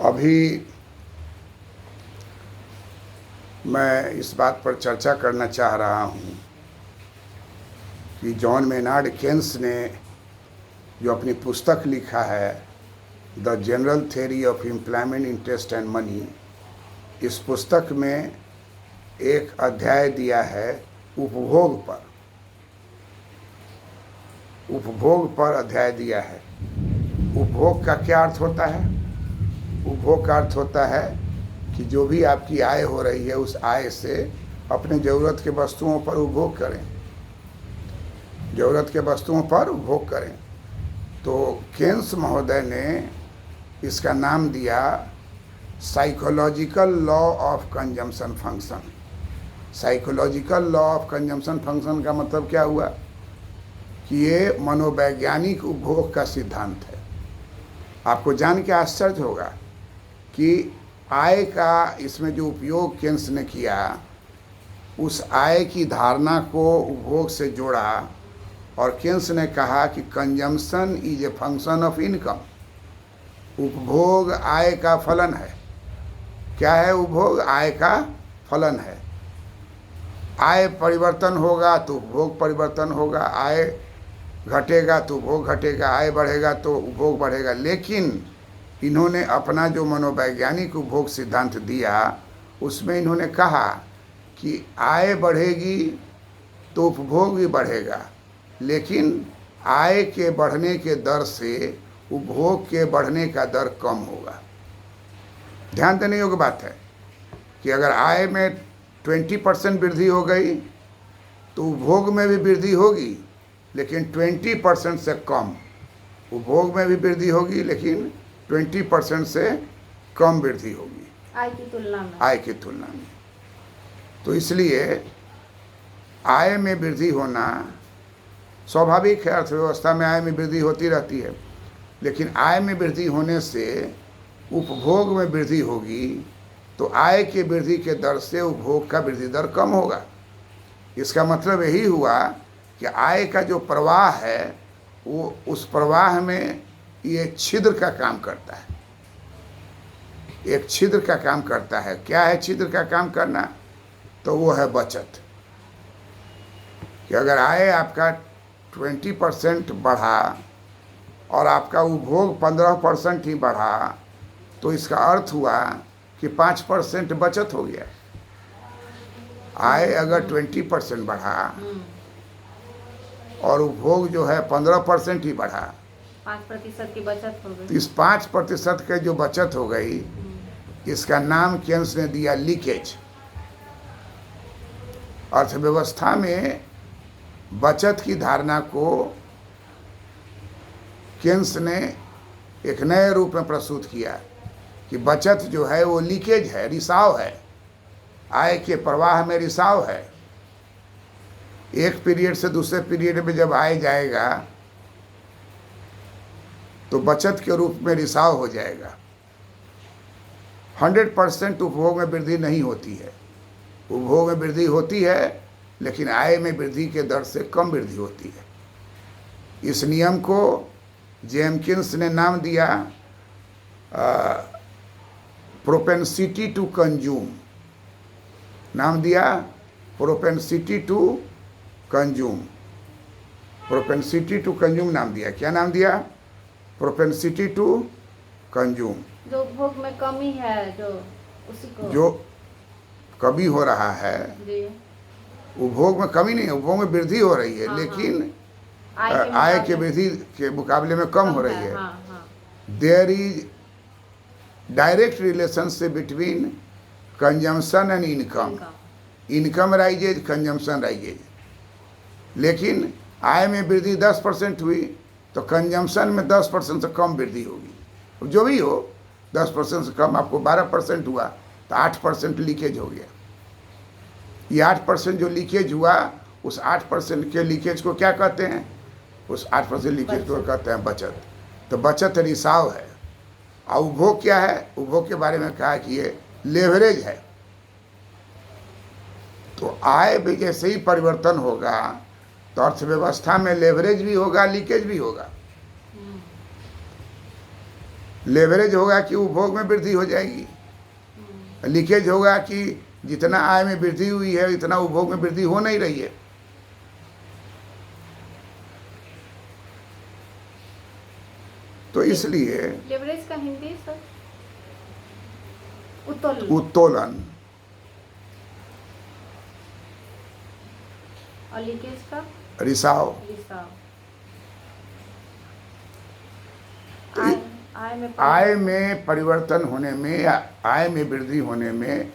अभी मैं इस बात पर चर्चा करना चाह रहा हूँ कि जॉन मेनार्ड केन्स ने जो अपनी पुस्तक लिखा है the general theory of employment, interest and money, इस पुस्तक में एक अध्याय दिया है उपभोग पर। उपभोग पर अध्याय दिया है। उपभोग का क्या अर्थ होता है? उपभोग का अर्थ होता है कि जो भी आपकी आय हो रही है उस आय से अपने ज़रूरत के वस्तुओं पर उपभोग करें, ज़रूरत के वस्तुओं पर उपभोग करें। तो केन्स महोदय ने इसका नाम दिया psychological law of consumption function. Psychological law of consumption function का मतलब क्या हुआ कि ये मनोवैज्ञानिक उपभोग का सिद्धांत है। आपको जान के आश्चर्य होगा कि आय का इसमें जो उपयोग केन्स ने किया, उस आय की धारणा को उपभोग से जोड़ा और केन्स ने कहा कि consumption is a function of income. उपभोग आय का फलन है। क्या है उपभोग? आय का फलन है। आय परिवर्तन होगा तो उपभोग परिवर्तन होगा, आय घटेगा तो उपभोग घटेगा, आय बढ़ेगा तो उपभोग बढ़ेगा। लेकिन इन्होंने अपना जो मनोवैज्ञानिक उपभोग सिद्धांत दिया उसमें इन्होंने कहा कि आय बढ़ेगी तो उपभोग भी बढ़ेगा, लेकिन आय के बढ़ने के दर से उपभोग के बढ़ने का दर कम होगा। ध्यान देने योग्य बात है कि अगर आय में 20% वृद्धि हो गई तो उपभोग में भी वृद्धि होगी, लेकिन 20% से कम। उपभोग में भी वृद्धि होगी लेकिन 20% से कम वृद्धि होगी आय की तुलना में। तो इसलिए आय में वृद्धि होना स्वाभाविक है। अर्थव्यवस्था में आय में वृद्धि होती रहती है, लेकिन आय में वृद्धि होने से उपभोग में वृद्धि होगी तो आय के वृद्धि के दर से उपभोग का वृद्धि दर कम होगा। इसका मतलब यही हुआ कि आय का जो प्रवाह है वो उस प्रवाह में ये छिद्र का काम करता है। एक छिद्र का काम करता है। क्या है छिद्र का काम करना? तो वो है बचत। कि अगर आय आपका 20% बढ़ा और आपका उपभोग 15% ही बढ़ा तो इसका अर्थ हुआ कि 5% बचत हो गया। आय अगर 20% बढ़ा और उपभोग जो है 15% ही बढ़ा, 5% की बचत हो गई। तो इस 5% के जो बचत हो गई इसका नाम केन्स ने दिया लीकेज। अर्थव्यवस्था में बचत की धारणा को केन्स ने एक नए रूप में प्रस्तुत किया कि बचत जो है वो लीकेज है, रिसाव है। आय के प्रवाह में रिसाव है। एक पीरियड से दूसरे पीरियड में जब आय जाएगा तो बचत के रूप में रिसाव हो जाएगा। 100% उपभोग में वृद्धि नहीं होती है। उपभोग में वृद्धि होती है लेकिन आय में वृद्धि के दर से कम वृद्धि होती है। इस नियम को जेम्किंस ने नाम दिया प्रोपेंसिटी टू कंज्यूम। नाम दिया propensity to consume. Propensity to consume नाम दिया। क्या नाम दिया? Propensity to consume. जो उपभोग में कमी है, जो उसी को जो कमी हो रहा है जी। उपभोग में कमी नहीं है, उपभोग में वृद्धि हो रही है, लेकिन आय के वृद्धि के मुकाबले में कम हो रही है। There is direct relationship between consumption and income. Income rises, consumption rises. लेकिन आय में वृद्धि 10% हुई तो कंजम्पशन में 10% से कम वृद्धि होगी। जो भी हो, 10% से कम, आपको 12% हुआ तो 8% लीकेज हो गया। ये 8% जो लीकेज हुआ, उस 8% के लीकेज को क्या कहते हैं? उस 8% लीकेज को कहते हैं बचत। तो बचत रिसाव है। और उपभोग क्या है? उपभोग के बारे में कहा कि ये लेवरेज है। तो आय में जैसे ही परिवर्तन होगा तो अर्थव्यवस्था में लेवरेज भी होगा, लीकेज भी होगा। लेवरेज होगा कि उपभोग में वृद्धि हो जाएगी, लीकेज होगा कि जितना आय में वृद्धि हुई है इतना उपभोग में वृद्धि हो नहीं रही है। तो इसलिए लेवरेज का हिंदी सर उत्तोलन। उत्तोलन, और लीकेज का रिसाव। रिसाव। तो आय में में परिवर्तन होने में या आय में वृद्धि होने में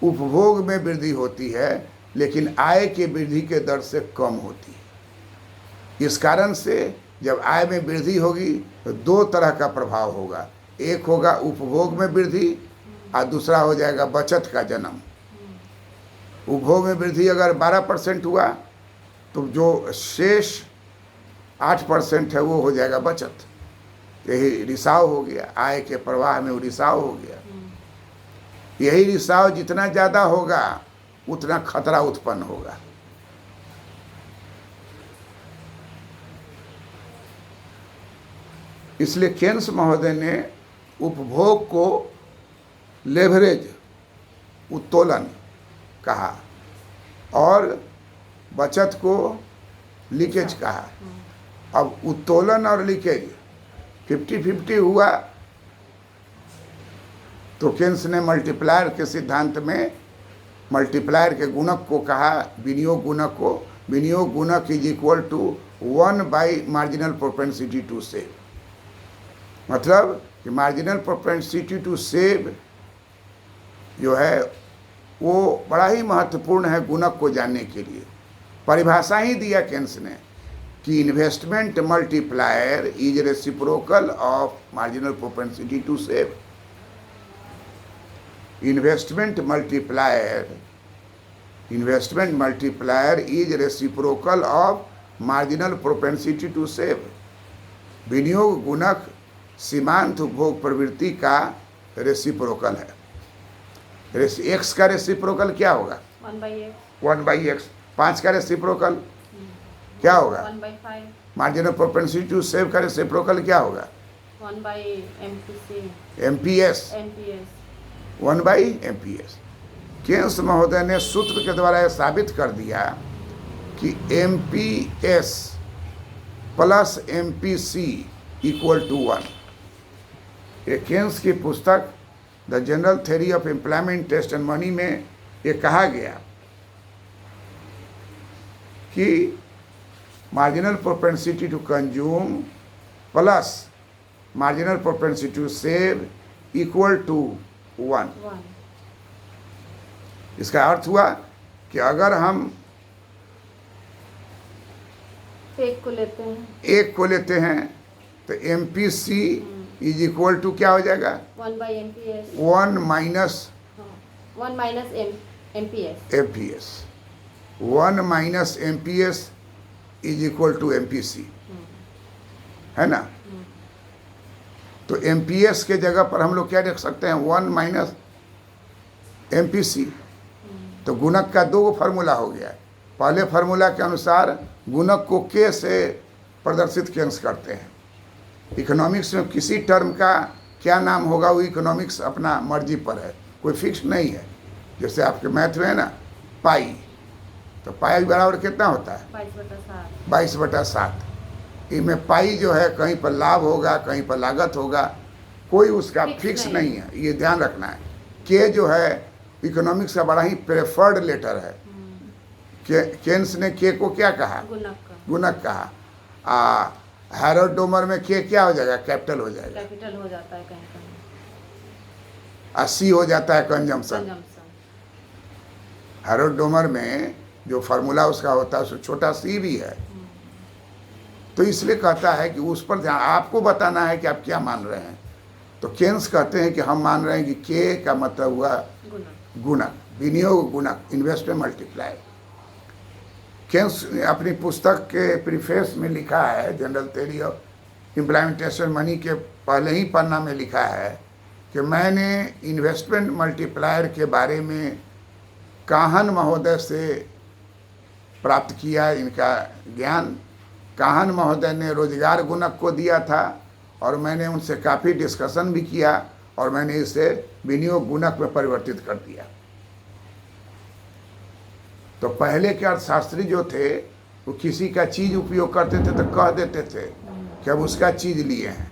उपभोग में वृद्धि होती है, लेकिन आय की वृद्धि के दर से कम होती है। इस कारण से जब आय में वृद्धि होगी तो दो तरह का प्रभाव होगा, एक होगा उपभोग में वृद्धि और दूसरा हो जाएगा बचत का जन्म। उपभोग में वृद्धि अगर 12% हुआ तो जो शेष 8% है वो हो जाएगा बचत। यही रिसाव हो गया, आय के प्रवाह में वो रिसाव हो गया। यही रिसाव जितना ज़्यादा होगा उतना खतरा उत्पन्न होगा। इसलिए केन्स महोदय ने उपभोग को लेवरेज, उत्तोलन कहा और बचत को लीकेज कहा। अब उत्तोलन और लीकेज 50-50 हुआ तो केन्स ने मल्टीप्लायर के सिद्धांत में मल्टीप्लायर के गुणक को कहा विनियोग गुणक को। विनियोग गुणक is equal to 1 by marginal propensity to save. मतलब कि मार्जिनल प्रोपेंसिटी टू सेव जो है वो बड़ा ही महत्वपूर्ण है गुणक को जानने के लिए। परिभाषा ही दिया केन्स ने कि investment multiplier is reciprocal of marginal propensity to save. Investment multiplier is reciprocal of marginal propensity to save. विनियोग गुणक सीमांत उपभोग प्रवृत्ति का रेसिप्रोकल है। एक्स का रेसिप्रोकल क्या होगा? 1/x। 5 का रेसिप्रोकल क्या होगा? 1/5। मार्जिनल प्रोपेंसिटी टू सेव का रेसिप्रोकल क्या होगा? 1/MPS। 1/MPS। केन्स महोदय ने सूत्र के द्वारा यह साबित कर दिया कि MPS plus MPC equal to 1। ये केन्स की पुस्तक the general theory of employment interest and money में ये कहा गया कि marginal propensity to consume plus marginal propensity to save equal to 1। इसका अर्थ हुआ कि अगर हम एक को लेते हैं तो MPC इज इक्वल टू क्या हो जाएगा? 1/MPS। 1 minus MPS। 1 minus MPS is equal to MPC, है ना? तो MPS के जगह पर हम लोग क्या रख सकते हैं? 1 माइनस MPC। तो गुणक का 2 फार्मूला हो गया। पहले फार्मूला के अनुसार गुणक को K से प्रदर्शित केन्स करते हैं। इकोनॉमिक्स में किसी टर्म का क्या नाम होगा वो इकोनॉमिक्स अपना मर्जी पर है, कोई फिक्स नहीं है। जैसे आपके मैथ में है ना पाई, तो पाई बराबर कितना होता है? 22/7। इनमें पाई जो है कहीं पर लाभ होगा कहीं पर लागत होगा, कोई उसका फिक्स नहीं है, ये ध्यान रखना है। के जो है इकोनॉमिक्स का बड़ा ही प्रेफर्ड लेटर है। केन्स ने के को क्या कहा? गुणक कहा। हैरोल्ड डोमर में के क्या हो जाएगा? कैपिटल हो जाएगा। कैपिटल हो जाता है कहीं। 80 हो जाता है कंजम्पशन। हैरोल्ड डोमर में जो फार्मूला उसका होता है उसमें छोटा सी भी है। तो इसलिए कहता है कि उस पर ध्यान, आपको बताना है कि आप क्या मान रहे हैं। तो केन्स कहते हैं कि हम मान रहे हैं कि के का मतलब हुआ गुणक, विनियोग गुणक, इन्वेस्टमेंट मल्टीप्लायर। केन्स ने अपनी पुस्तक के प्रीफेस में लिखा है, general theory of employment interest and money के पहले ही पन्ना में लिखा है कि मैंने इन्वेस्टमेंट मल्टीप्लायर के बारे में काहन महोदय से प्राप्त किया इनका ज्ञान। काहन महोदय ने रोजगार गुणक को दिया था और मैंने उनसे काफ़ी डिस्कशन भी किया और मैंने इसे विनियोग गुणक में परिवर्तित कर दिया। तो पहले के अर्थशास्त्री जो थे वो किसी का चीज़ उपयोग करते थे तो कह देते थे कि अब उसका चीज़ लिए हैं,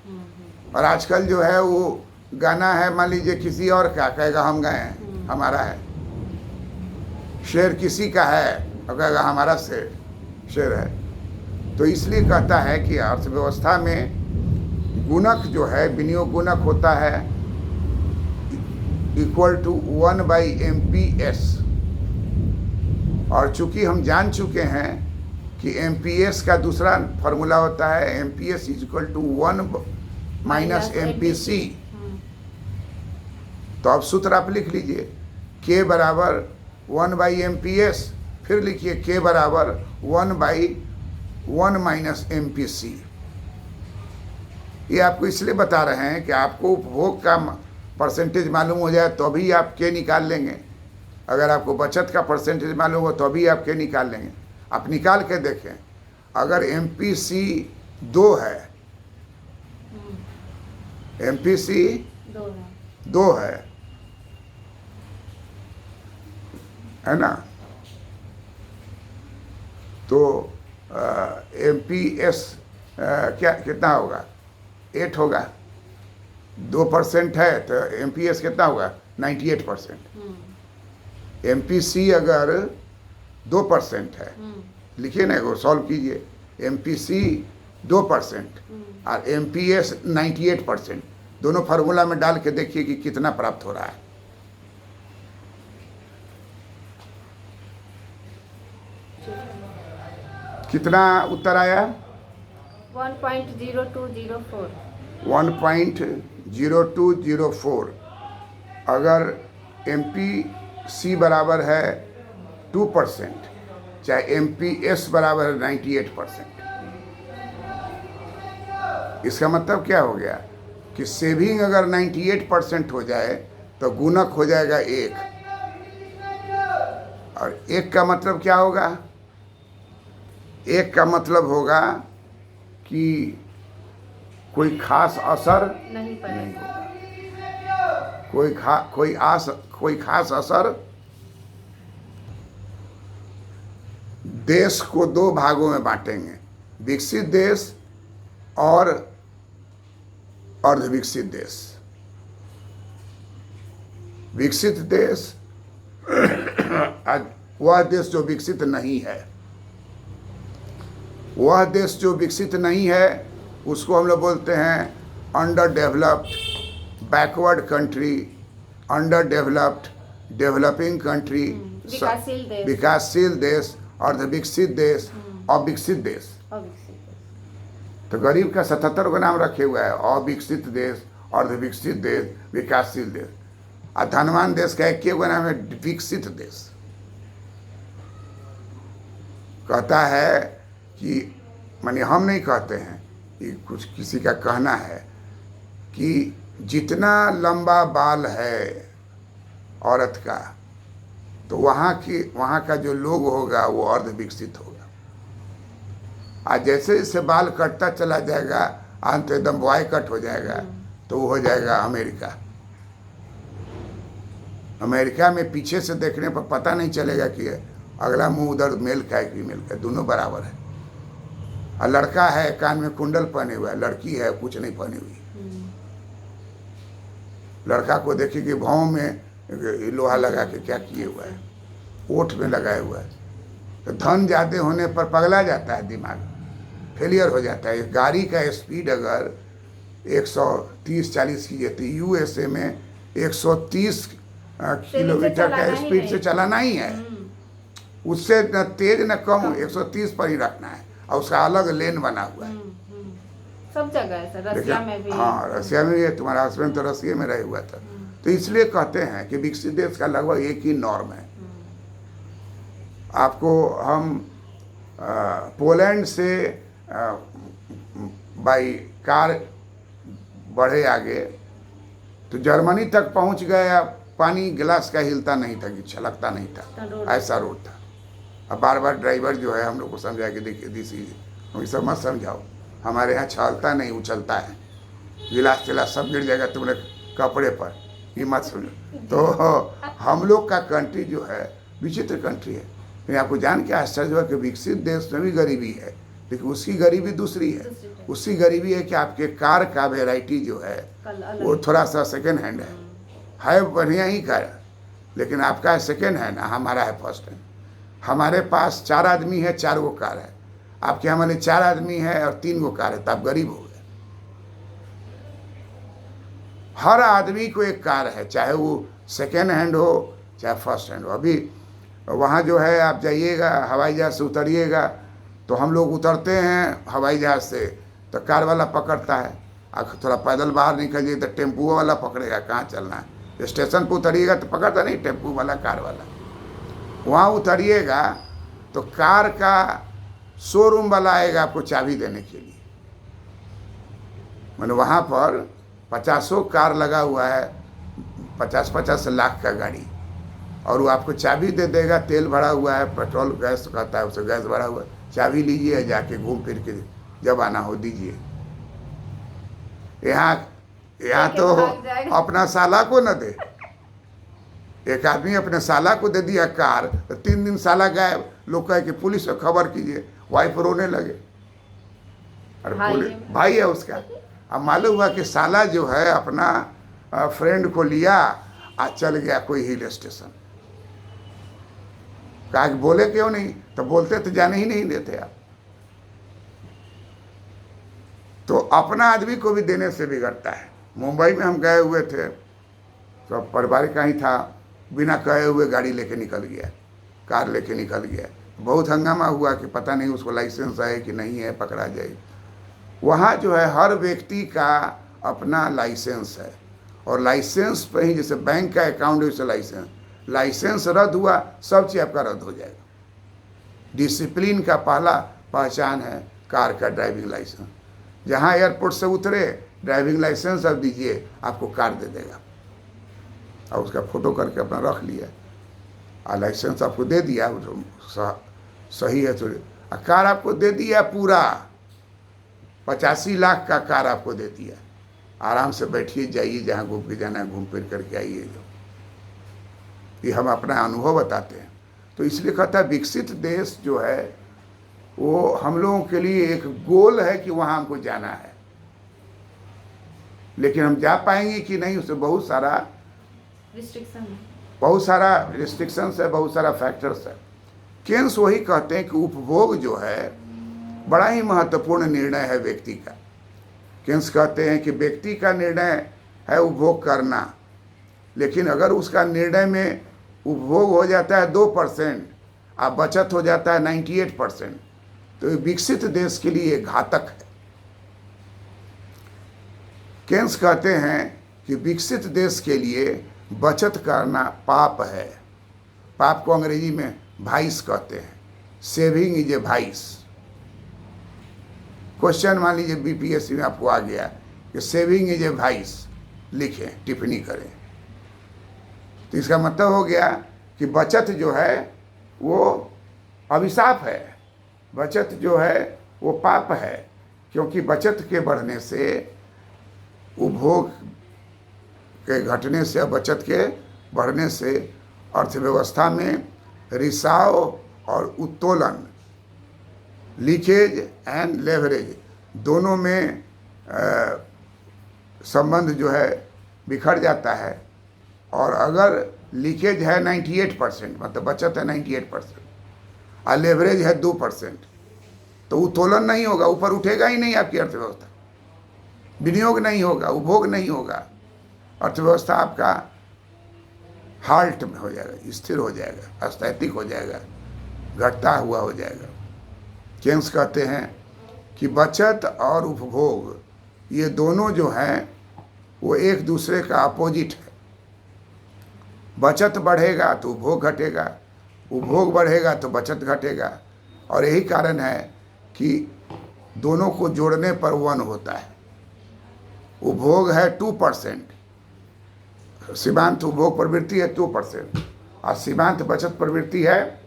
और आजकल जो है वो गाना है, मान लीजिए किसी और का कहेगा हम गए हैं, हमारा है। शेर किसी का है और कहेगा हमारा शेर है। तो इसलिए कहता है कि अर्थव्यवस्था में गुणक जो है, विनियोग गुणक होता है इक्वल टू 1/MPS। और चूंकि हम जान चुके हैं कि MPS का दूसरा फॉर्मूला होता है MPS इक्वल टू 1 - MPC। तो अब सूत्र आप लिख लीजिए, K बराबर 1/MPS, फिर लिखिए K बराबर 1/1 - MPC। ये आपको इसलिए बता रहे हैं कि आपको उपभोग का परसेंटेज मालूम हो जाए तो भी आप K निकाल लेंगे। अगर आपको बचत का परसेंटेज मालूम हो तो भी आप K निकाल लेंगे। आप निकाल के देखें, अगर MPC 2 है, MPC 2 है ना, तो MPS क्या कितना होगा, 8 होगा। 2% है तो MPS कितना होगा, 98%। MPC अगर 2% है, लिखिए ना, वो सॉल्व कीजिए। MPC 2% और MPS 98%, दोनों फार्मूला में डाल के देखिए कि कितना प्राप्त हो रहा है। कितना उत्तर आया? 1.0204। 1.0204। अगर MPC बराबर है 2%, चाहे MPS बराबर है 98%, इसका मतलब क्या हो गया कि सेविंग अगर 98% हो जाए तो गुणक हो जाएगा 1। और 1 का मतलब क्या होगा? 1 का मतलब होगा कि कोई खास असर नहीं होगा, कोई खास असर। देश को 2 भागों में बांटेंगे, विकसित देश और अर्धविकसित देश। विकसित देश वह देश जो विकसित नहीं है, वह देश जो विकसित नहीं है उसको हम लोग बोलते हैं under developed, backward country, under developed, developing country, विकासशील देश, अर्धविकसित देश, अविकसित देश। तो गरीब का 77 का नाम रखे हुआ है, अविकसित देश, अर्धविकसित देश, विकासशील देश। और धनवान देश का 1 का नाम है विकसित देश। कहता है कि माने हम नहीं कहते हैं, कि कुछ किसी का कहना है कि जितना लंबा बाल है औरत का, तो वहाँ का जो लोग होगा वो अर्धविकसित होगा। आज जैसे जैसे बाल कटता चला जाएगा, अंत एकदम बॉय कट हो जाएगा, तो वो हो जाएगा अमेरिका। अमेरिका में पीछे से देखने पर पता नहीं चलेगा कि अगला मुंह उधर मेल का है कि फीमेल का, दोनों बराबर है। और लड़का है कान में कुंडल पहने हुआ है, लड़की है कुछ नहीं पहनी हुई। लड़का को देखिए कि भाव में लोहा लगा के क्या किए हुआ है, ओठ में लगाए हुआ है। तो धन ज़्यादा होने पर पगला जाता है, दिमाग फेलियर हो जाता है। गाड़ी का स्पीड अगर 130-40 की जाती, USA में 130 किलोमीटर का स्पीड से चलाना ही है, उससे न तेज न कम, 130 पर ही रखना है। और उसका अलग लेन बना हुआ है, सब जगह है, रसिया में भी। हाँ, रसिया में भी है। तुम्हारा हस्बैंड तो रसिया में रहे हुआ था। तो इसलिए कहते हैं कि विकसित देश का लगभग एक ही नॉर्म है। आपको हम पोलैंड से बाई कार बढ़े आगे तो जर्मनी तक पहुंच गए, पानी गिलास का हिलता नहीं था कि छलकता नहीं था, ऐसा रोड था। अब बार बार ड्राइवर जो है हम लोग को समझा के देखिए दिस इज, वैसा मत समझाओ, हमारे यहाँ छलता नहीं उछलता है। गिलास तिलास सब गिर जाएगा तुम्हारे कपड़े पर, ये मत सुनो। तो हम लोग का कंट्री जो है विचित्र कंट्री है। लेकिन आपको जान के आश्चर्य हुआ कि विकसित देश में भी गरीबी है, लेकिन उसकी गरीबी दूसरी है। उसकी गरीबी है कि आपके कार का वेराइटी जो है वो थोड़ा सा सेकेंड हैंड है बढ़िया ही कार, लेकिन आपका सेकेंड हैंड, हमारा है फर्स्ट हैंड। हमारे पास 4 आदमी है, 4 गो कार है, आपके हमारे 4 आदमी है और 3 गो कार है, तो आप गरीब हो गए। हर आदमी को एक कार है, चाहे वो सेकेंड हैंड हो चाहे फर्स्ट हैंड हो। अभी वहाँ जो है आप जाइएगा हवाई जहाज़ से उतरिएगा, तो हम लोग उतरते हैं हवाई जहाज़ से तो कार वाला पकड़ता है, आप थोड़ा पैदल बाहर निकलिए तो टेम्पू वाला पकड़ेगा, कहाँ चलना है। स्टेशन पर उतरिएगा तो पकड़ता नहीं, टेम्पू वाला कार वाला। वहाँ उतरिएगा तो कार का शोरूम वाला आएगा आपको चाबी देने के लिए। मैंने वहाँ पर 50 कार लगा हुआ है, 50-50 लाख का गाड़ी, और वो आपको चाबी दे देगा। तेल भरा हुआ है, पेट्रोल गैस कहता है उसे, गैस भरा हुआ है, चाबी लीजिए, जाके घूम फिर के जब आना हो दीजिए। यहाँ तो अपना साला को न दे। एक आदमी अपने साला को दे दिया कार, तो 3 दिन साला गायब। लोग कहे कि पुलिस को खबर कीजिए, वाइफ रोने लगे। अरे पुलिस भाई है उसका। अब मालूम हुआ कि साला जो है अपना फ्रेंड को लिया आ चल गया कोई हिल स्टेशन। कहा कि बोले क्यों नहीं, तो बोलते तो जाने ही नहीं देते आप। तो अपना आदमी को भी देने से बिगड़ता है। मुंबई में हम गए हुए थे, तो पारिवारिक का ही था, बिना कहे हुए गाड़ी लेके निकल गया, कार लेके निकल गया। बहुत हंगामा हुआ कि पता नहीं उसको लाइसेंस है कि नहीं है, पकड़ा जाए। वहाँ जो है हर व्यक्ति का अपना लाइसेंस है, और लाइसेंस पे ही, जैसे बैंक का अकाउंट है वैसे लाइसेंस रद्द हुआ, सब चीज़ आपका रद्द हो जाएगा। डिसिप्लिन का पहला पहचान है कार का ड्राइविंग लाइसेंस। जहाँ एयरपोर्ट से उतरे ड्राइविंग लाइसेंस अब दीजिए, आपको कार दे देगा, और उसका फ़ोटो करके अपना रख लिया, और लाइसेंस आपको दे दिया, सही है तो कार आपको दे दिया। पूरा 85 लाख का कार आपको दे दिया। आराम से बैठिए, जाइए जहाँ घूम के जाना है, घूम फिर करके आइए। ये हम अपना अनुभव बताते हैं। तो इसलिए कहता है विकसित देश जो है वो हम लोगों के लिए एक गोल है कि वहाँ हमको जाना है, लेकिन हम जा पाएंगे कि नहीं, उससे बहुत सारा रिस्ट्रिक्शंस है, बहुत सारा फैक्टर्स है। केन्स वही कहते हैं कि उपभोग जो है बड़ा ही महत्वपूर्ण निर्णय है व्यक्ति का। केन्स कहते हैं कि व्यक्ति का निर्णय है उपभोग करना, लेकिन अगर उसका निर्णय में उपभोग हो जाता है 2% और बचत हो जाता है 98%, तो ये विकसित देश के लिए घातक है। केन्स कहते हैं कि विकसित देश के लिए बचत करना पाप है। पाप को अंग्रेजी में वाइस कहते हैं। Saving is a vice. Question मान लीजिए बीपीएससी में आपको आ गया कि सेविंग इज ए वाइस, लिखें, टिप्पणी करें, तो इसका मतलब हो गया कि बचत जो है वो अभिशाप है, बचत जो है वो पाप है, क्योंकि बचत के बढ़ने से, उपभोग के घटने से, बचत के बढ़ने से अर्थव्यवस्था में रिसाव और उत्तोलन, लीकेज एंड लेवरेज, दोनों में संबंध जो है बिखर जाता है। और अगर लीकेज है 98%, मतलब बचत है 98% और लेवरेज है 2%, तो उत्तोलन नहीं होगा, ऊपर उठेगा ही नहीं आपकी अर्थव्यवस्था, विनियोग नहीं होगा, उपभोग नहीं होगा, अर्थव्यवस्था आपका हाल्ट में हो जाएगा, स्थिर हो जाएगा, स्थैतिक हो जाएगा, घटता हुआ हो जाएगा। केन्स कहते हैं कि बचत और उपभोग ये दोनों जो हैं वो एक दूसरे का अपोजिट है। बचत बढ़ेगा तो उपभोग घटेगा, उपभोग बढ़ेगा तो बचत घटेगा, और यही कारण है कि दोनों को जोड़ने पर 1 होता है। उपभोग है 2%, सीमांत उपभोग प्रवृत्ति है 2%, और सीमांत बचत प्रवृत्ति है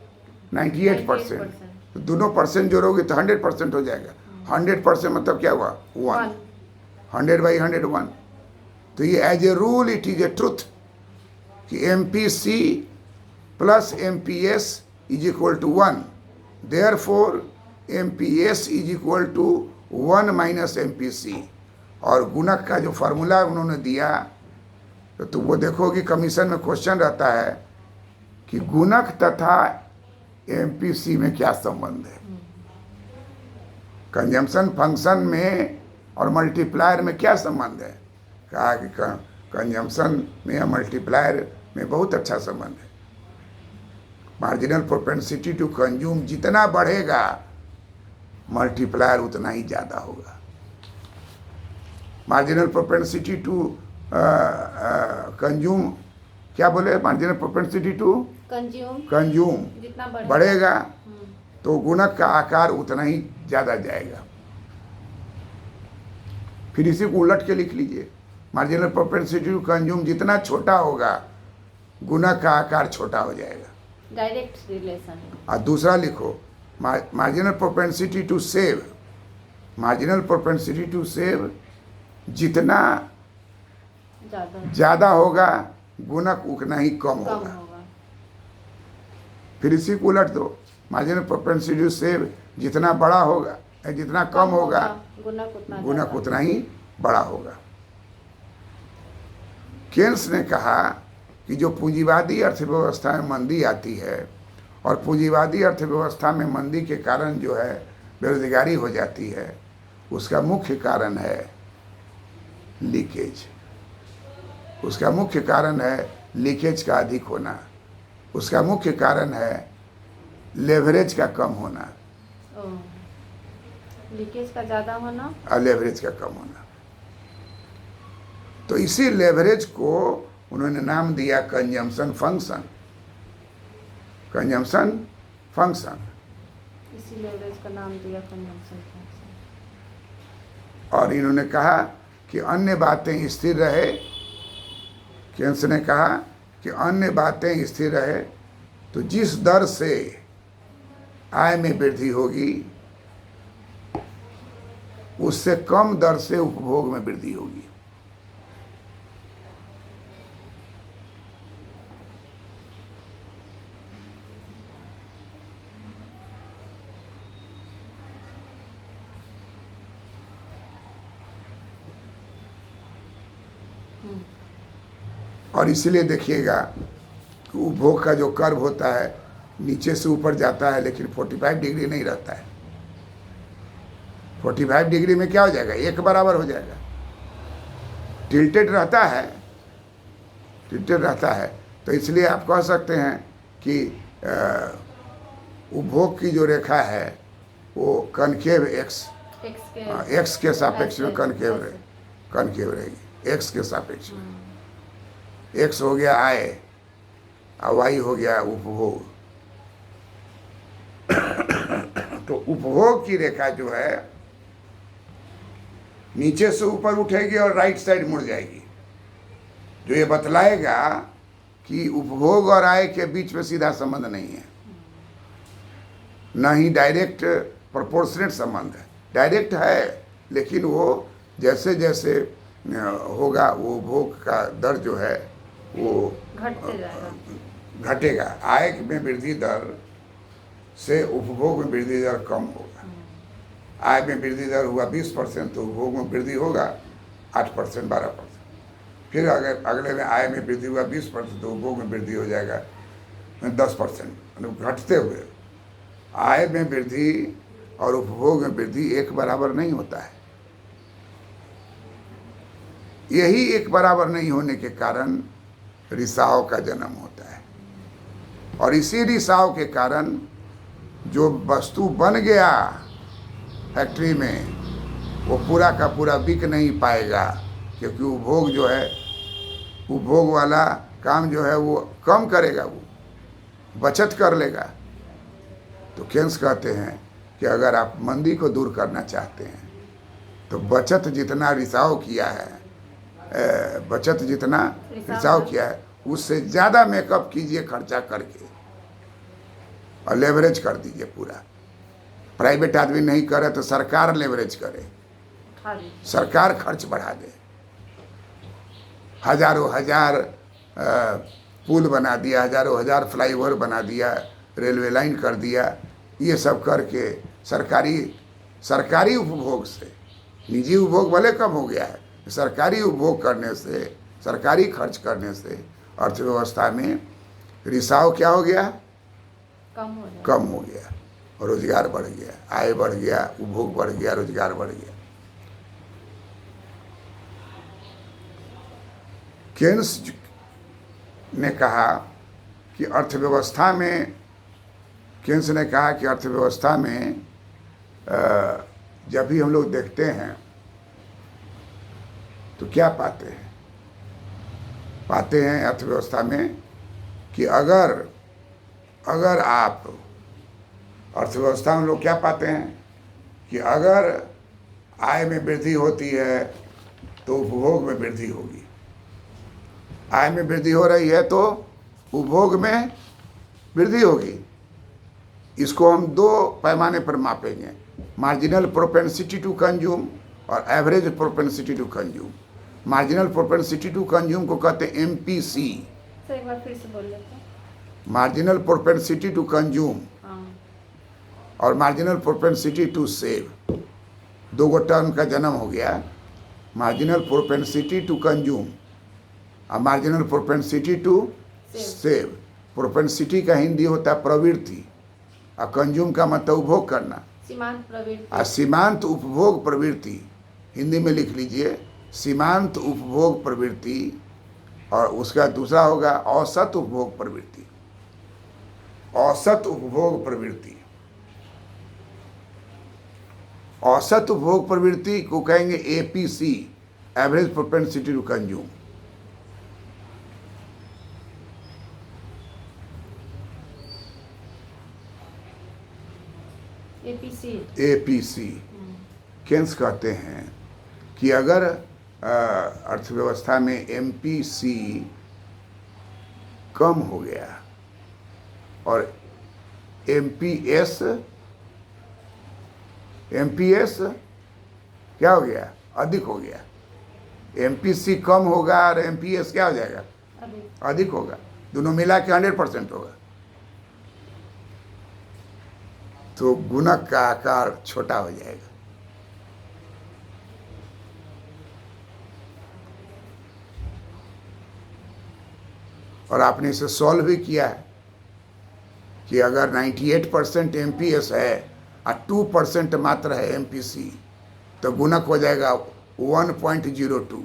98%। तो दोनों परसेंट जोड़ोगे तो 100% हो जाएगा। 100% मतलब क्या हुआ? 1। 100/101। तो ये as a rule it is a truth कि MPC plus MPS is equal to 1, therefore MPS is equal to 1 minus MPC। और गुणक का जो फार्मूला उन्होंने दिया तो वो देखो कि कमीशन में क्वेश्चन रहता है कि गुणक तथा MPC में क्या संबंध है, कंजम्पशन फंक्शन में और मल्टीप्लायर में क्या संबंध है। कहा कि कंजम्पशन में या मल्टीप्लायर में बहुत अच्छा संबंध है। मार्जिनल प्रोपेंसिटी टू कंज्यूम जितना बढ़ेगा मल्टीप्लायर उतना ही ज़्यादा होगा। मार्जिनल प्रोपेंसिटी टू कंज्यूम, क्या बोले, मार्जिनल प्रोपेंसिटी टू कंज्यूम जितना बढ़ेगा तो गुणक का आकार उतना ही ज़्यादा जाएगा। फिर इसी को उलट के लिख लीजिए, मार्जिनल प्रोपेंसिटी टू कंज्यूम जितना छोटा होगा गुणक का आकार छोटा हो जाएगा। डायरेक्ट रिलेशन है। और दूसरा लिखो, marginal propensity to save, marginal propensity to save जितना ज़्यादा होगा गुणक उतना ही कम होगा। फिर इसी को उलट दो, मार्जिनल प्रोपेंसिटी टू सेव जितना बड़ा होगा जितना कम होगा गुणक उतना ही बड़ा होगा। केन्स ने कहा कि जो पूंजीवादी अर्थव्यवस्था में मंदी आती है और पूंजीवादी अर्थव्यवस्था में मंदी के कारण जो है बेरोजगारी हो जाती है, उसका मुख्य कारण है लीकेज। उसका मुख्य कारण है लीकेज का अधिक होना, उसका मुख्य कारण है लेवरेज का कम होना, लीकेज का ज़्यादा होना और लेवरेज का कम होना। तो इसी लेवरेज को उन्होंने नाम दिया कंजम्पशन फंक्शन, कंजम्पशन फंक्शन। इसी लेवरेज का नाम दिया कंजम्पशन फंक्शन। और इन्होंने कहा कि अन्य बातें स्थिर रहे, केन्स ने कहा कि अन्य बातें स्थिर रहे तो जिस दर से आय में वृद्धि होगी उससे कम दर से उपभोग में वृद्धि होगी। और इसलिए देखिएगा कि उपभोग का जो कर्व होता है नीचे से ऊपर जाता है लेकिन 45 डिग्री नहीं रहता है। 45 डिग्री में क्या हो जाएगा, एक बराबर हो जाएगा। टिल्टेड रहता है, टिल्टेड रहता है। तो इसलिए आप कह सकते हैं कि उपभोग की जो रेखा है वो कनकेव एक्स के सापेक्ष में कनकेव रहेगी, एक्स के सापेक्ष में। एक्स हो गया आय और वाई हो गया उपभोग। तो उपभोग की रेखा जो है नीचे से ऊपर उठेगी और राइट साइड मुड़ जाएगी, जो ये बतलाएगा कि उपभोग और आय के बीच में सीधा संबंध नहीं है, न ही डायरेक्ट प्रोपोर्शनेट संबंध है। डायरेक्ट है लेकिन वो जैसे जैसे होगा वो उपभोग का दर जो है वो घटेगा। आय में वृद्धि दर से उपभोग में वृद्धि दर कम होगा। आय में वृद्धि दर हुआ 20% तो उपभोग में वृद्धि होगा 8%, 12%। फिर अगले में आय में वृद्धि हुआ 20% तो उपभोग में वृद्धि हो जाएगा 10%। मतलब घटते हुए आय में वृद्धि और उपभोग में वृद्धि एक बराबर नहीं होता है। यही एक बराबर नहीं होने के कारण रिसाव का जन्म होता है। और इसी रिसाव के कारण जो वस्तु बन गया फैक्ट्री में वो पूरा का पूरा बिक नहीं पाएगा, क्योंकि उपभोग जो है, उपभोग वाला काम जो है वो कम करेगा, वो बचत कर लेगा। तो केन्स कहते हैं कि अगर आप मंदी को दूर करना चाहते हैं तो बचत जितना रिसाव किया है, बचत जितना रिसाव किया है उससे ज़्यादा मेकअप कीजिए खर्चा करके और लेवरेज कर दीजिए पूरा। प्राइवेट आदमी नहीं करे तो सरकार लेवरेज करे, हाँ जी। सरकार खर्च बढ़ा दे, हजारों हजार पुल बना दिया, हजारों हजार फ्लाईओवर बना दिया, रेलवे लाइन कर दिया, ये सब करके सरकारी उपभोग से, निजी उपभोग भले कम हो गया है, सरकारी उपभोग करने से, सरकारी खर्च करने से अर्थव्यवस्था में रिसाव क्या हो गया? कम हो गया, रोजगार बढ़ गया, आय बढ़ गया, उपभोग बढ़ गया, रोजगार बढ़ गया। केन्स ने कहा कि अर्थव्यवस्था में, केन्स ने कहा कि अर्थव्यवस्था में जब भी हम लोग देखते हैं तो क्या पाते हैं? पाते हैं अर्थव्यवस्था में कि अगर आप अर्थव्यवस्था में लोग क्या पाते हैं कि अगर आय में वृद्धि होती है तो उपभोग में वृद्धि होगी, आय में वृद्धि हो रही है तो उपभोग में वृद्धि होगी। इसको हम दो पैमाने पर मापेंगे, मार्जिनल प्रोपेंसिटी टू कंज्यूम और average propensity to consume. Marginal propensity to consume को कहते हैं MPC। एक बार फिर से बोल लेते हैं। मार्जिनल प्रोपेंसिटी टू कंज्यूम और मार्जिनल प्रोपेंसिटी टू सेव, दो गो टर्म का जन्म हो गया, मार्जिनल प्रोपेंसिटी टू कंज्यूम और marginal propensity to save. Propensity का हिंदी होता है प्रवृत्ति और कंज्यूम का मतलब उपभोग करना, सीमांत प्रवृत्ति। और सीमांत उपभोग प्रवृत्ति हिंदी में लिख लीजिए, सीमांत उपभोग प्रवृत्ति, और उसका दूसरा होगा औसत उपभोग प्रवृत्ति। औसत उपभोग प्रवृत्ति, औसत उपभोग प्रवृत्ति को कहेंगे APC, average propensity to consume. APC Keynes कहते हैं कि अगर अर्थव्यवस्था में MPC कम हो गया और MPS क्या हो गया? अधिक हो गया। MPC कम होगा और MPS क्या हो जाएगा? अधिक होगा। दोनों मिला के 100% होगा, तो गुणक का आकार छोटा हो जाएगा। और आपने इसे सॉल्व भी किया है कि अगर 98% MPS है और 2% मात्र है MPC, तो गुणक हो जाएगा 1.02।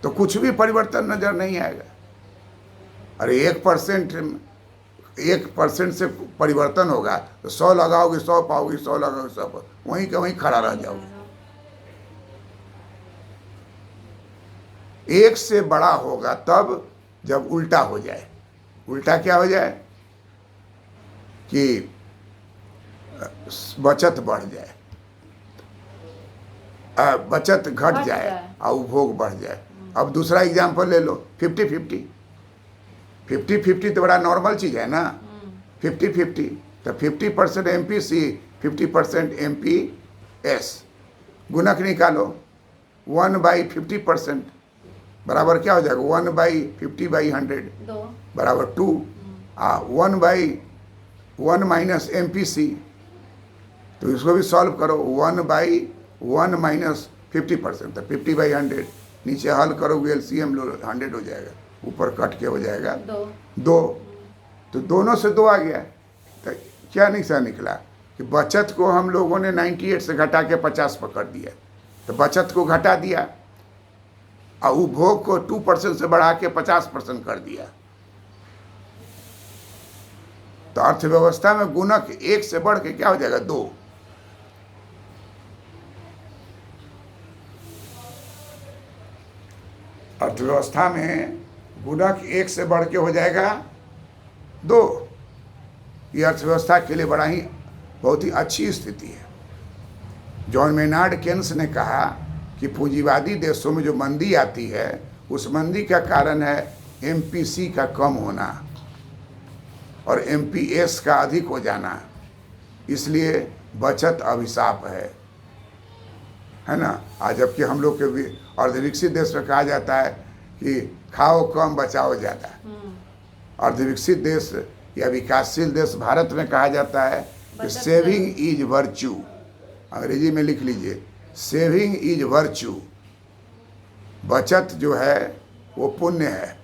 तो कुछ भी परिवर्तन नजर नहीं आएगा। अरे 1% से परिवर्तन होगा तो 100 लगाओगे 100 पाओगे, 100 लगाओगे 100 पाओगे, वहीं का वहीं खड़ा रह जाओगे। 1 से बड़ा होगा तब जब उल्टा हो जाए। उल्टा क्या हो जाए? कि बचत बढ़ जाए, बचत घट जाए और उपभोग बढ़ जाए। अब दूसरा एग्जाम्पल ले लो, 50-50। 50-50 तो बड़ा नॉर्मल चीज़ है ना, 50-50। तो 50% MPC, 50% MPS। गुणक निकालो, 1/50% बराबर क्या हो जाएगा? 1/50/100 बराबर 2। 1/1 माइनस MPC, तो इसको भी सॉल्व करो, 1/1 माइनस 50%, तो 50/100। नीचे हल करोगे LCM लो, 100 हो जाएगा, ऊपर कट के हो जाएगा 2। तो दोनों से 2 आ गया। तो क्या निकला कि बचत को हम लोगों ने 98 से घटा के 50 पर कर दिया, तो बचत को घटा दिया और उपभोग को 2% से बढ़ा के 50% कर दिया। तो अर्थव्यवस्था में गुणक 1 से बढ़ के क्या हो जाएगा? 2। अर्थव्यवस्था में गुणक 1 से बढ़ के हो जाएगा 2। ये अर्थव्यवस्था के लिए बहुत ही अच्छी स्थिति है। जॉन मेनार्ड केन्स ने कहा कि पूंजीवादी देशों में जो मंदी आती है, उस मंदी का कारण है MPC का कम होना और MPS का अधिक हो जाना। इसलिए बचत अभिशाप है ना। आज जबकि हम लोग के भी अर्धविकसित देश में कहा जाता है कि खाओ कम बचाओ ज़्यादा। अर्धविकसित देश या विकासशील देश भारत में कहा जाता है कि सेविंग इज वर्च्यू। अंग्रेजी में लिख लीजिए, सेविंग इज वर्च्यू। बचत जो है वो पुण्य है।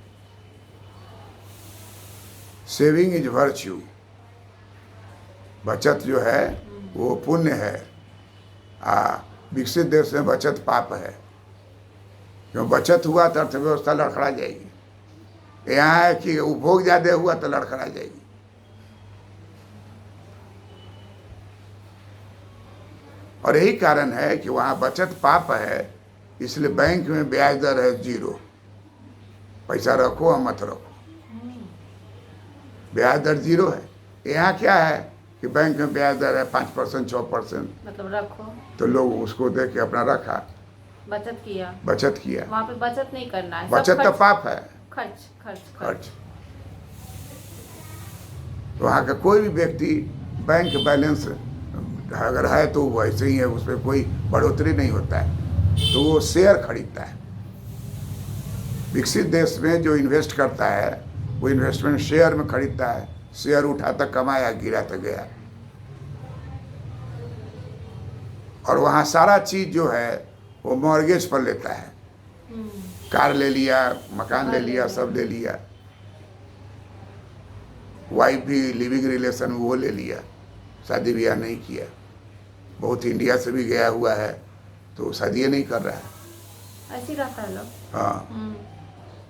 सेविंग इज वर्च्यू, बचत जो है वो पुण्य है। विकसित देश में बचत पाप है, क्यों बचत हुआ तो अर्थव्यवस्था लड़खड़ा जाएगी। यहाँ है कि उपभोग ज़्यादा हुआ तो लड़खड़ा जाएगी। और यही कारण है कि वहाँ बचत पाप है, इसलिए बैंक में ब्याज दर है 0। पैसा रखो और मत रखो, ब्याज दर 0 है। यहाँ क्या है कि बैंक में ब्याज दर है 5% 6%, मतलब रखो तो लोग उसको देख के अपना रखा, बचत किया। वहाँ पे बचत नहीं करना है, बचत तो पाप है, खर्च। वहाँ का कोई भी व्यक्ति बैंक बैलेंस अगर है तो वैसे ही है, उसमें कोई बढ़ोतरी नहीं होता है, तो वो शेयर खरीदता है। विकसित देश में जो इन्वेस्ट करता है वो इन्वेस्टमेंट शेयर में खरीदता है। शेयर उठाता कमाया, गिराता गया। और वहाँ सारा चीज़ जो है वो मॉर्गेज पर लेता है। कार ले लिया, मकान ले लिया, सब ले लिया। वाइफ भी लिविंग रिलेशन वो ले लिया, शादी ब्याह नहीं किया। बहुत इंडिया से भी गया हुआ है तो शादी नहीं कर रहा है, ऐसे रहता है लोग। हाँ,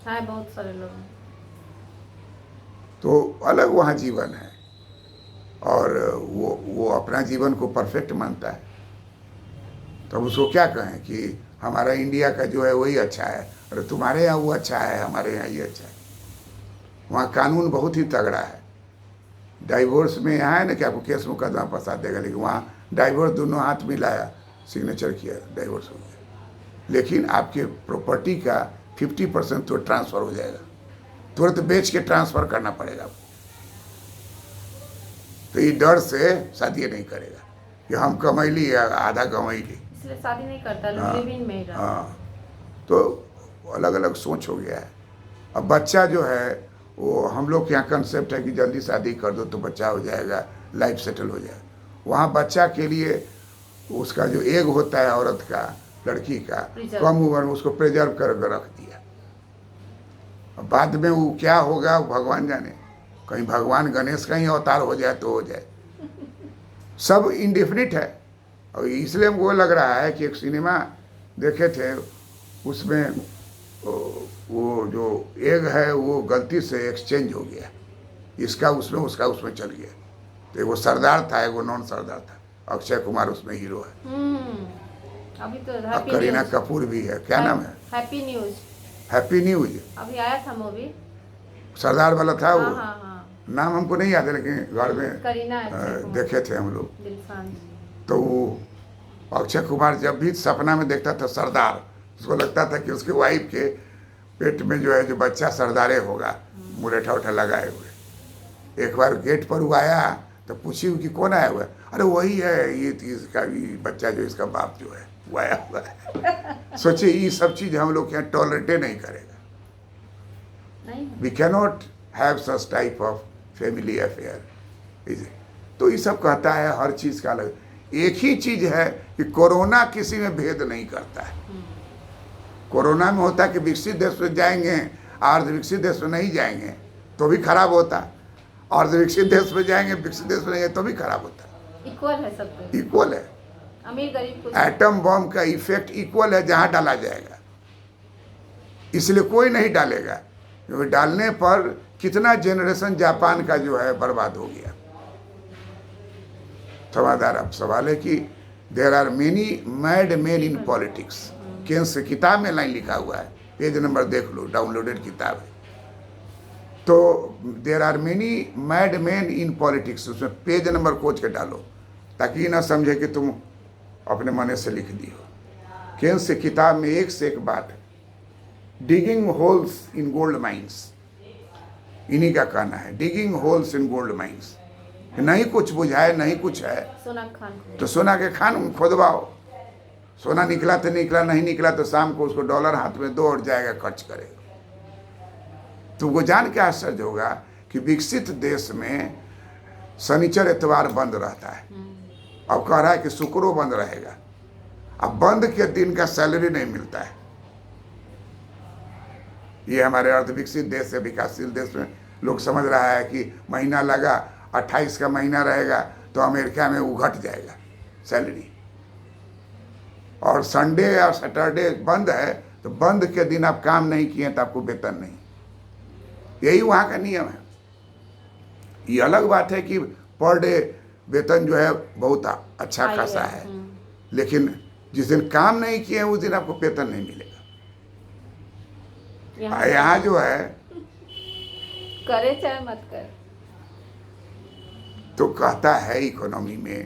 है बहुत सारे लोग। तो अलग वहाँ जीवन है, और वो अपना जीवन को परफेक्ट मानता है। तो अब उसको क्या कहें कि हमारा इंडिया का जो है वही अच्छा है, अरे तुम्हारे यहाँ वो अच्छा है, हमारे यहाँ ये अच्छा है। वहाँ कानून बहुत ही तगड़ा है। डाइवोर्स में यहाँ है ना कि आपको केस मुकदमा फंसा देगा, लेकिन वहाँ डाइवोर्स दोनों हाथ मिलाया, सिग्नेचर किया, डाइवोर्स हो गया। लेकिन आपके प्रॉपर्टी का 50% तो ट्रांसफ़र हो जाएगा, तुरंत बेच के ट्रांसफ़र करना पड़ेगा। तो ये डर से शादी नहीं करेगा कि हम कमैली या आधा कमैली, इसलिए शादी नहीं करता लोग, लिव-इन में ही रहता। हाँ, तो अलग अलग सोच हो गया है। अब बच्चा जो है वो हम लोग के यहाँ कंसेप्ट है कि जल्दी शादी कर दो तो बच्चा हो जाएगा, लाइफ सेटल हो जाएगा। वहाँ बच्चा के लिए उसका जो एग होता है औरत का, लड़की का, कम उम्र में उसको प्रिजर्व कर रख दिया। अब बाद में वो क्या होगा वो भगवान जाने। कहीं भगवान गणेश का ही अवतार हो जाए तो हो जाए, सब इंडेफिनिट है। और इसलिए हमको लग रहा है कि एक सिनेमा देखे थे, उसमें वो जो एग है वो गलती से एक्सचेंज हो गया, इसका उसमें उसका उसमें चल गया। तो वो सरदार था, वो नॉन सरदार था। अक्षय कुमार उसमें हीरो है। अभी तो करीना कपूर भी है। क्या नाम है? हैप्पी न्यूज अभी आया था मूवी, सरदार वाला था वो। हाँ। नाम हमको नहीं याद है, लेकिन घर में करीना देखे थे हम लोग। दिलसान। तो वो अक्षय कुमार जब भी सपना में देखता था सरदार, उसको लगता था कि उसके वाइफ के पेट में जो है जो बच्चा सरदारे होगा, मुरेठा उठा लगाए हुए। एक बार गेट पर वो आया तो पूछी कि कौन आया हुआ है? अरे वही है, ये इसका भी बच्चा जो इसका बाप जो है वो आया हुआ है। सोचिए ये सब चीज़ हम लोग यहाँ टॉलरेट नहीं करेगा। We cannot have such type of family affair. तो ये सब कहता है हर चीज़ का अलग। एक ही चीज़ है कि कोरोना किसी में भेद नहीं करता है। कोरोना में होता है कि विकसित देश में जाएंगे, अर्ध विकसित देश में नहीं जाएंगे तो भी खराब होता, अर्ध विकसित देश में जाएंगे विकसित देश में नहीं तो भी खराब होता। इक्वल है सब पे, इक्वल है। अमीर गरीब कुछ एटम बम का इफेक्ट इक्वल है जहां डाला जाएगा, इसलिए कोई नहीं डालेगा, क्योंकि डालने पर कितना जनरेशन जापान का जो है बर्बाद हो गया। समाधान अब सवाल है कि there are many mad man in politics. Keynes किताब में लाइन लिखा हुआ है, पेज नंबर देख लो, डाउनलोडेड किताब है। तो there are many mad man in politics, उसमें पेज नंबर खोज के डालो ताकि ना समझे कि तुम अपने मन से लिख दी हो। केंस की किताब में एक से एक बात है। Digging holes in gold mines, इन्हीं का कहना है, digging holes in gold mines. नहीं कुछ बुझाए, नहीं कुछ है, सोना खान तो सोना के खान खोदवाओ। सोना निकला तो निकला, नहीं निकला तो शाम को उसको डॉलर हाथ में दो और जाएगा खर्च करेगा। तुमको जान के आश्चर्य होगा कि विकसित देश में शनिचर इतवार बंद रहता है, अब कह रहा है कि शुक्रो बंद रहेगा। अब बंद के दिन का सैलरी नहीं मिलता है। ये हमारे अर्ध विकसित देश है, विकासशील देश में लोग समझ रहा है कि महीना लगा 28 का महीना रहेगा तो अमेरिका में वो घट जाएगा सैलरी, और संडे और सैटरडे बंद है तो बंद के दिन आप काम नहीं किए तो आपको वेतन नहीं। यही वहाँ का नियम है। ये अलग बात है कि पर डे वेतन जो है बहुत अच्छा खासा है, लेकिन जिस दिन काम नहीं किए उस दिन आपको वेतन नहीं मिलेगा। यहाँ जो है करे चाहे मत करे, तो कहता है इकोनॉमी में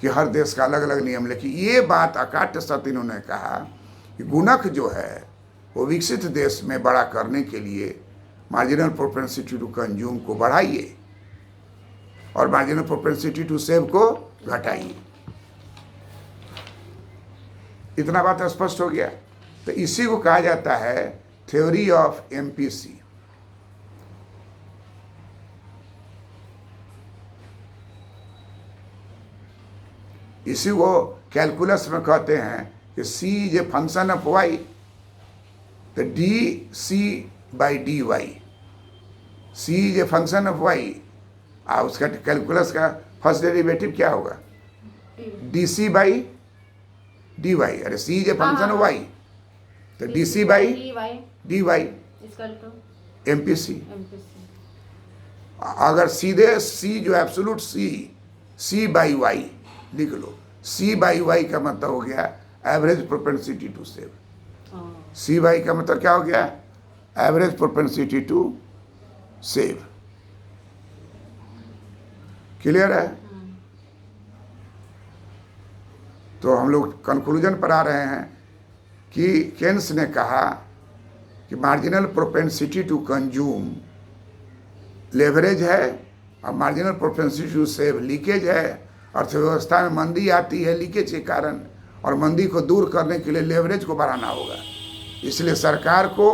कि हर देश का अलग अलग नियम, लेकिन ये बात अकाट्य सत्य इन्होंने कहा कि गुणक जो है वो विकसित देश में बड़ा करने के लिए मार्जिनल प्रोपेंसिटी टू कंज्यूम को बढ़ाइए और मार्जिनल प्रोपेंसिटी टू सेव को घटाइए। इतना बात स्पष्ट हो गया। तो इसी को कहा जाता है थ्योरी ऑफ एमपीसी। इसी को कैलकुलस में कहते हैं कि C is a function of Y, तो D C by D Y, C is a function of Y. उसका कैलकुलस का फर्स्ट डेरिवेटिव क्या होगा? D C by D Y. अरे C is a function of Y, तो D C by D Y MPC. अगर सीधे सी जो absolute C by Y लिख लो, सी बाई वाई का मतलब हो गया average propensity to save. C by का मतलब क्या हो गया? Average propensity to save. Clear है? तो हम लोग कंक्लूजन पर आ रहे हैं कि केन्स ने कहा कि marginal propensity to consume leverage है और marginal propensity to save leakage है। अर्थव्यवस्था में मंदी आती है लीकेज के कारण, और मंदी को दूर करने के लिए लेवरेज को बढ़ाना होगा। इसलिए सरकार को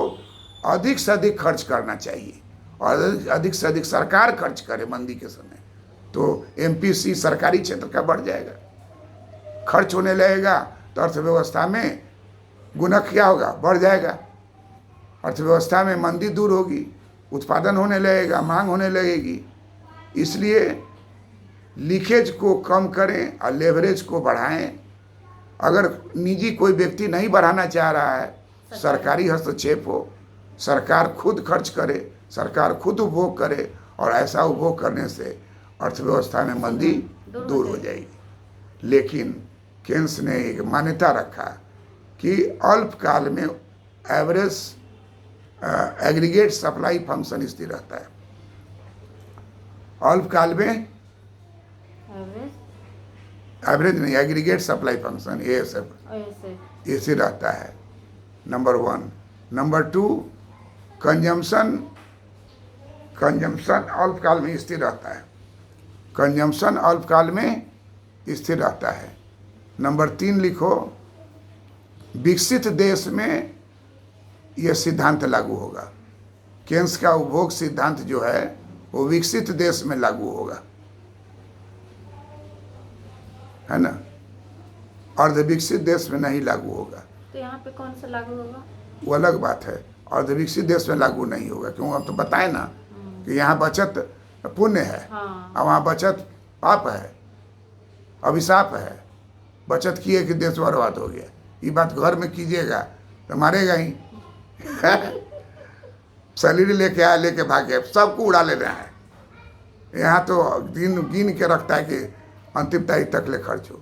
अधिक से अधिक खर्च करना चाहिए, और अधिक से अधिक सरकार खर्च करे मंदी के समय, तो एमपीसी सरकारी क्षेत्र का बढ़ जाएगा, खर्च होने लगेगा, तो अर्थव्यवस्था में गुणक क्या होगा? बढ़ जाएगा। अर्थव्यवस्था में मंदी दूर होगी, उत्पादन होने लगेगा, मांग होने लगेगी। इसलिए लीकेज को कम करें और लेवरेज को बढ़ाएं। अगर निजी कोई व्यक्ति नहीं बढ़ाना चाह रहा है, सरकारी हस्तक्षेप हो, सरकार खुद खर्च करे, सरकार खुद उपभोग करे, और ऐसा उपभोग करने से अर्थव्यवस्था में मंदी दूर हो जाएगी। लेकिन केन्स ने एक मान्यता रखा कि अल्पकाल में एवरेज एग्रीगेट सप्लाई फंक्शन स्थिर रहता है। अल्पकाल में एवरेज नहीं, एग्रीगेट सप्लाई फंक्शन एएसएफ स्थिर रहता है, नंबर 1। नंबर 2, कंजम्पशन अल्पकाल में स्थिर रहता है, कंजम्पशन अल्पकाल में स्थिर रहता है। नंबर 3 लिखो, विकसित देश में यह सिद्धांत लागू होगा। केन्स का उपभोग सिद्धांत जो है वो विकसित देश में लागू होगा, है ना, अर्ध विकसित देश में नहीं लागू होगा। तो यहाँ पे कौन सा लागू होगा? वो अलग बात है, अर्ध विकसित देश में लागू नहीं होगा। क्यों? हम तो बताए ना कि यहाँ बचत पुण्य है, और वहाँ बचत पाप है, अभिशाप है। बचत किए कि देश बर्बाद हो गया, ये बात घर में कीजिएगा तो मारेगा ही। सैलरी लेके आया, लेके भागे, सबको उड़ा ले रहा है। यहाँ तो गिन के रखता है कि अंतिम तारीख तक ले खर्च हो।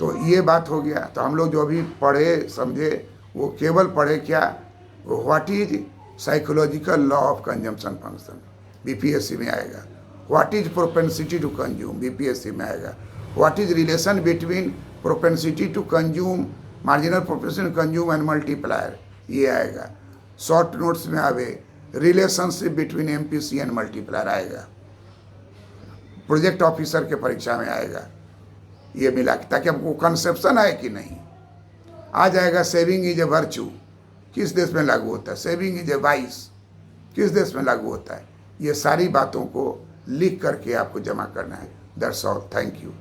तो ये बात हो गया। तो हम लोग जो अभी पढ़े समझे वो केवल पढ़े क्या, what is psychological law of consumption function, BPSC में आएगा। What is propensity to consume, BPSC में आएगा। What is relation between propensity to consume, marginal propensity to consume and multiplier, ये आएगा। शॉर्ट नोट्स में आवे relationship between MPC and multiplier आएगा। Project officer के परीक्षा में आएगा, ये मिला के, ताकि आपको कंसेप्शन है कि नहीं। आ जाएगा सेविंग इज ए वर्चू, किस देश में लागू होता है? सेविंग इज ए वाइस, किस देश में लागू होता है? ये सारी बातों को लिख करके आपको जमा करना है। That's all, thank you.